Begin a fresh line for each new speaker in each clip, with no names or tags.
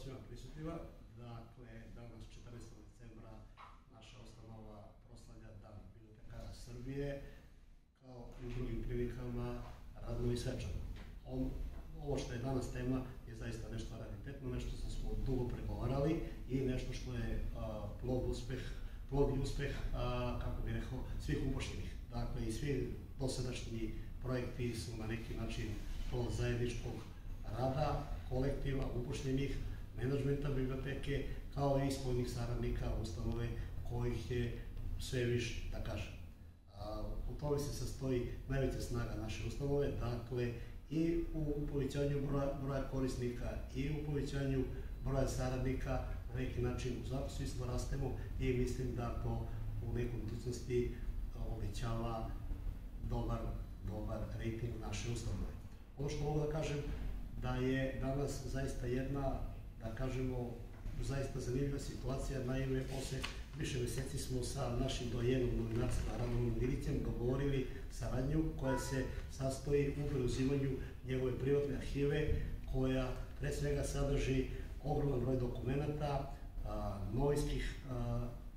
svima prisutnima. Dakle, danas 14. decembra naša ustanova proslavlja Dan bibliotekara Srbije, kao i u drugim prilikama radno i svečano. Ovo što je danas tema je zaista nešto raritetno, nešto što smo dugo pregovarali i nešto što je plod i uspeh, kako bih rekao, svih upošljenih. Dakle, i svi dosadašnji projekti su na neki način plod zajedničkog rada, kolektiva, upošljenih, menadžmenta biblioteke, kao i spoljnih saradnika ustanove kojih je sve više, da kažem. U tome se sastoji najveća snaga naše ustanove, dakle, i u povećanju broja korisnika i u povećanju broja saradnika, na neki način u svakom smislu rastemo i mislim da to u nekoj budućnosti obećava dobar rejting naše ustanove. Ono što mogu da kažem da je danas zaista jedna, da kažemo, zaista zanimljiva situacija. Naime, posle više meseci smo sa našim dojenom novinarstva Radomom Milićem dogovorili saradnju koja se sastoji u preuzimanju njegove privatne arhive, koja pre svega sadrži ogroman broj dokumenata, novinskih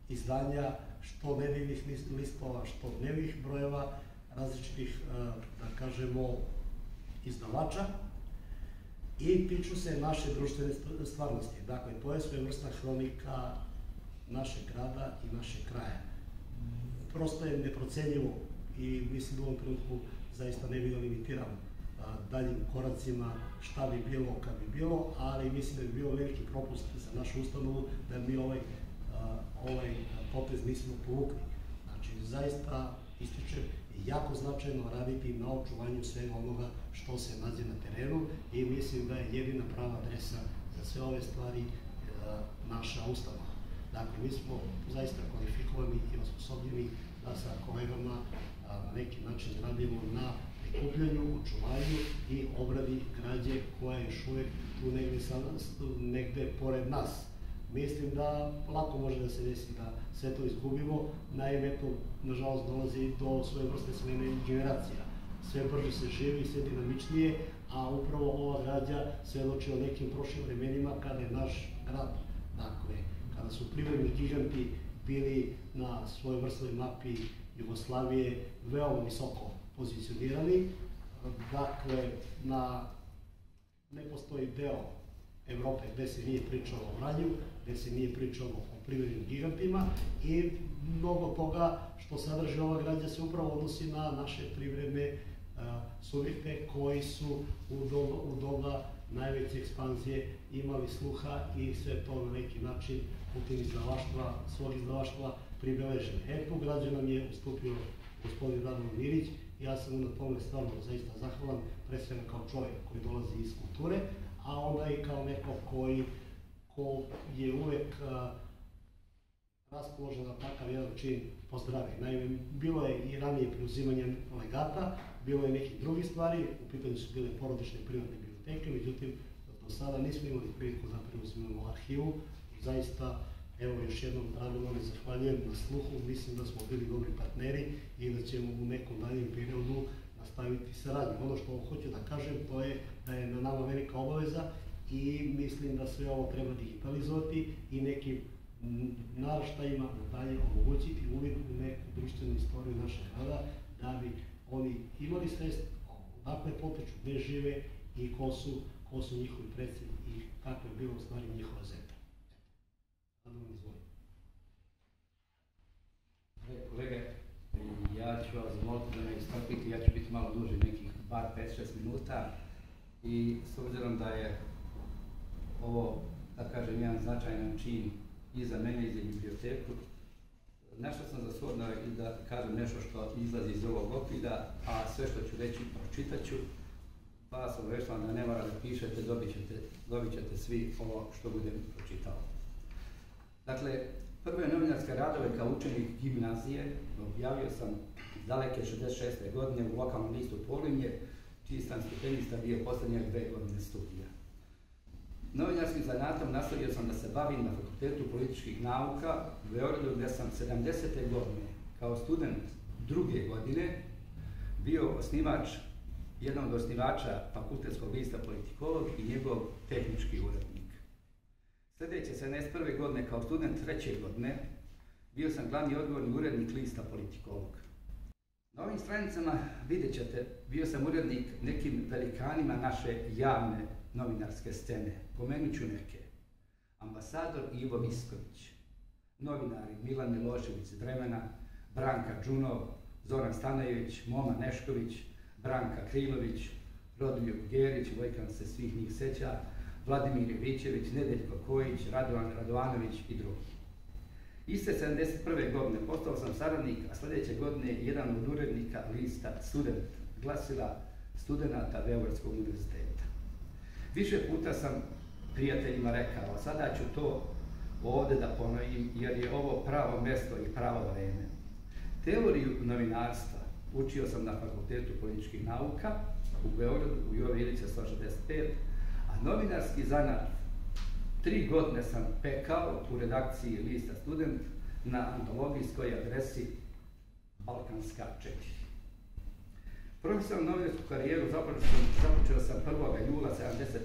izdanja, što nedeljnih listova, što dnevnih brojeva, različitih, da kažemo, izdavača i tiču se naše društvene stvarnosti. Dakle, to je svojevrsna hronika našeg grada i našeg kraja. Prosto je neprocenjivo i mislim da u ovom trenutku zaista ne bi da limitiram daljim koracima šta bi bilo kad bi bilo, ali mislim da bi bio veliki propust za našu ustanovu da mi ovaj potez nismo povukli. Znači, zaista ističem jako značajno raditi na očuvanju svega onoga što se nađe na terenu i mislim da je jedina prava adresa za sve ove stvari naša ustanova. Dakle, mi smo zaista kvalifikovani i osposobljeni da sa kolegama na neki način radimo na prikupljanju, očuvanju i obradi građe koja je još uvek tu negde pored nas. Mislim da lako može da se desi da sve to izgubimo, naime to nažalost dolazi do svoje vrste smene generacija. Sve brže se živi, sve dinamičnije, a upravo ova građa svedoči o nekim prošlim vremenima kada je naš grad, dakle, kada su privredni giganti bili na svojoj vrstnoj mapi Jugoslavije veoma visoko pozicionirani, dakle, ne postoji deo Evrope gde se nije pričalo o Vranju, gde se nije pričalo o privrednim gigantima i mnogo toga što sadrži ova građa se upravo odnosi na naše privredne subjekte koji su u doba najveće ekspanzije imali sluha i sve to na neki način putem svog izdavaštva pribeleženo. Tu građa nam je ustupio gospodin Radovan Milić. Ja sam mu na tome stvarno zaista zahvalan, pre svega kao čovjek koji dolazi iz kulture, a onda i kao neko ko je uvek raspoložen na takav jedan čin pozdravi. Naime, bilo je i ranije preuzimanje legata, bilo je nekih drugih stvari, u pitanju su bile porodične i privatne biblioteke, međutim, do sada nismo imali priliku da preuzimamo arhivu. Zaista, evo još jednom Radovanu zahvaljujem na sluhu, mislim da smo bili dobri partneri i da ćemo u nekom daljem periodu nastaviti saradnju. Ono što hoću da kažem, to je da je na nama velika obaveza i mislim da sve ovo treba digitalizovati i nekim naraštajima dalje omogućiti uvid u neku društvenu istoriju našeg grada, da bi oni imali svest odakle potiču, gde žive i ko su njihovi preci i kako je bilo u stvari njihova zemlja. Radovan, izvolite.
Kolege, ja ću vas zamoliti da me istrpite, ja ću biti malo duže, nekih bar 5-6 minuta i s obzirom da je ovo, da kažem, jedan značajan čin i za mene i za biblioteku, nešto sam za shodno i da kažem nešto što izlazi iz ovog okvira, a sve što ću reći pročitat ću. Vas obaveštavam da ne mora da pišete, dobit ćete svi ovo što budem pročitao. Dakle, prve novinarske radove kao učenik gimnazije objavio sam daleke 66. godine u lokalnom listu Polinje, čiji sam stipendista bio poslednje 2 godine studija. Novinarskim zanatom nastavio sam da se bavim na Fakultetu političkih nauka u Beogradu, gde sam 70. godine kao student 2. godine bio jedan od osnivača fakultetskog lista Politikolog i njegov tehnički urednik. Sljedeće 71. godine kao student 3. godine bio sam glavni odgovorni urednik lista Politikolog. Na ovim stranicama vidjet ćete, bio sam urednik nekim velikanima naše javne novinarske scene. Pomenut ću neke. Ambasador Ivo Visković, novinari Milan Milošević iz Vremena, Branka Đunov, Zoran Stanojević, Moma Nešković, Branka Krilović, Rodoljub Gerić, Vojkan se svih njih seća, Vladimir Jovićević, Nedeljko Kojić, Radovan Radovanović i drugi. Iste 71. godine postao sam saradnik, a sljedeće godine jedan od urednika lista Student, glasila studenata Beogradskog univerziteta. Više puta sam prijateljima rekao, sada ću to ovdje da ponovim jer je ovo pravo mjesto i pravo vreme. Teoriju novinarstva učio sam na Fakultetu političkih nauka u Beogradu, u Jove Ilića 165, a novinarski zanat 3 godine sam pekao u redakciji lista Student na antologijskoj adresi Balkanska 4. Profesionalnu novinarsku karijeru započeo sam 1. jula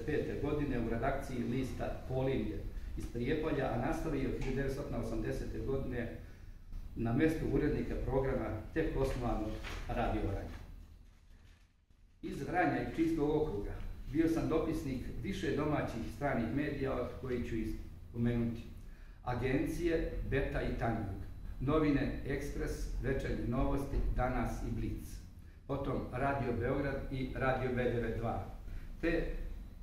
1975. godine u redakciji lista Polimlje iz Prijepolja, a nastavio 1980. godine na mjestu urednika programa tek osnovanog Radio Vranja. Iz Vranja i Čistog okruga bio sam dopisnik više domaćih stranih medija, od kojih ću spomenuti agencije Beta i Tanjug, novine Ekspres, Večernje novosti, Danas i Blic, potom Radio Beograd i Radio B92, te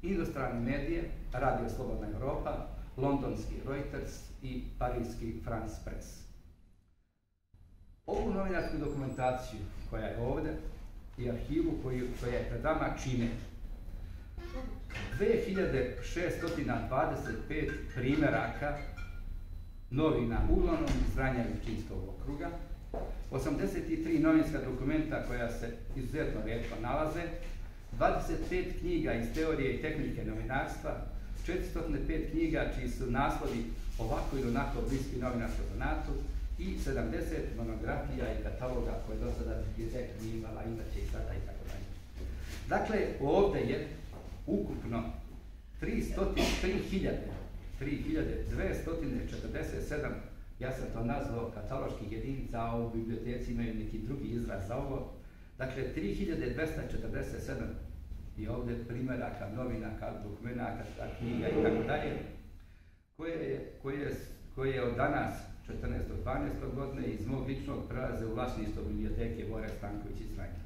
inostrane medije, Radio Slobodna Europa, londonski Reuters i parijski France Press. Ovu novinarsku dokumentaciju koja je ovdje i arhivu koja je pred vama čine 2625 primjeraka novina uglavnom iz Vranja i Pčinjskog okruga, 83 novinska dokumenta koja se izuzetno rijetko nalaze, 25 knjiga iz teorije i tehnike novinarstva, 405 knjiga čiji su naslovi ovako ili onako bliski novinarskom zanatu i 70 monografija i kataloga koje do sada biblioteka nije imala, imaće i sada i tako dalje. Dakle, ovdje je ukupno 3247, ja sam to nazvao kataloških jedinica, a u biblioteci imaju neki drugi izraz za ovo. Dakle, 3247 je ovdje primjeraka, novinaka, dokumenata, knjiga i tako dalje, koje je od danas 14.12. godine iz mog ličnog prelaze u vlasništvo biblioteke Bore Stanković iz Vranja.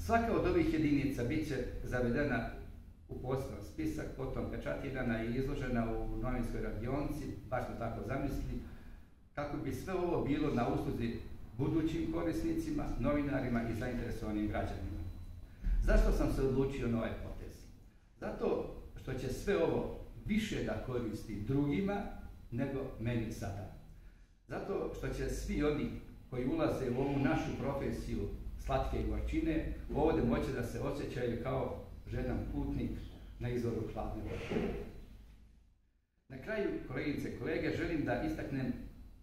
Svaka od ovih jedinica bit će zavedena u poseban spisak, potom pečatirana i izložena u novinskoj radionici, baš smo tako zamislili, kako bi sve ovo bilo na usluzi budućim korisnicima, novinarima i zainteresovanim građanima. Zašto sam se odlučio na ovaj potez? Zato što će sve ovo više da koristi drugima nego meni sada. Zato što će svi oni koji ulaze u ovu našu profesiju slatke i gorčine ovdje moći da se osjećaju kao žedan putnik na izvoru hladne vode. Na kraju, kolegice i kolege, želim da istaknem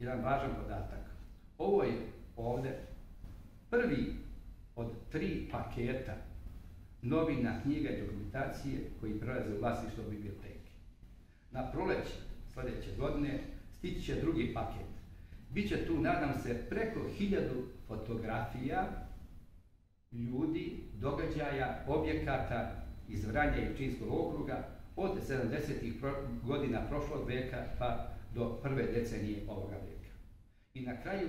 jedan važan podatak. Ovo je ovdje prvi od 3 paketa novina, knjiga i dokumentacije koji prelaze u vlasništvo biblioteke. Na proleće sljedeće godine stići će drugi paket. Biće tu, nadam se, preko 1000 fotografija ljudi, događaja, objekata iz Vranja i Pčinjskog okruga od 70. godina prošlog veka pa do prve decenije ovoga veka. I na kraju,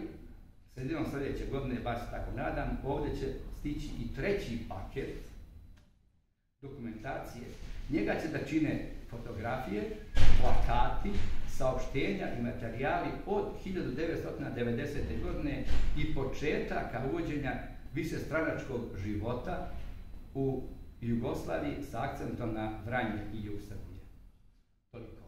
sredinom sljedeće godine, baš se tako nadam, ovdje će stići i 3. paket dokumentacije. Njega će da čine fotografije, plakati, saopštenja i materijali od 1990. godine i početaka uvođenja višestranačkog života u Jugoslaviji sa akcentom na Vranje i jug Srbije. Toliko.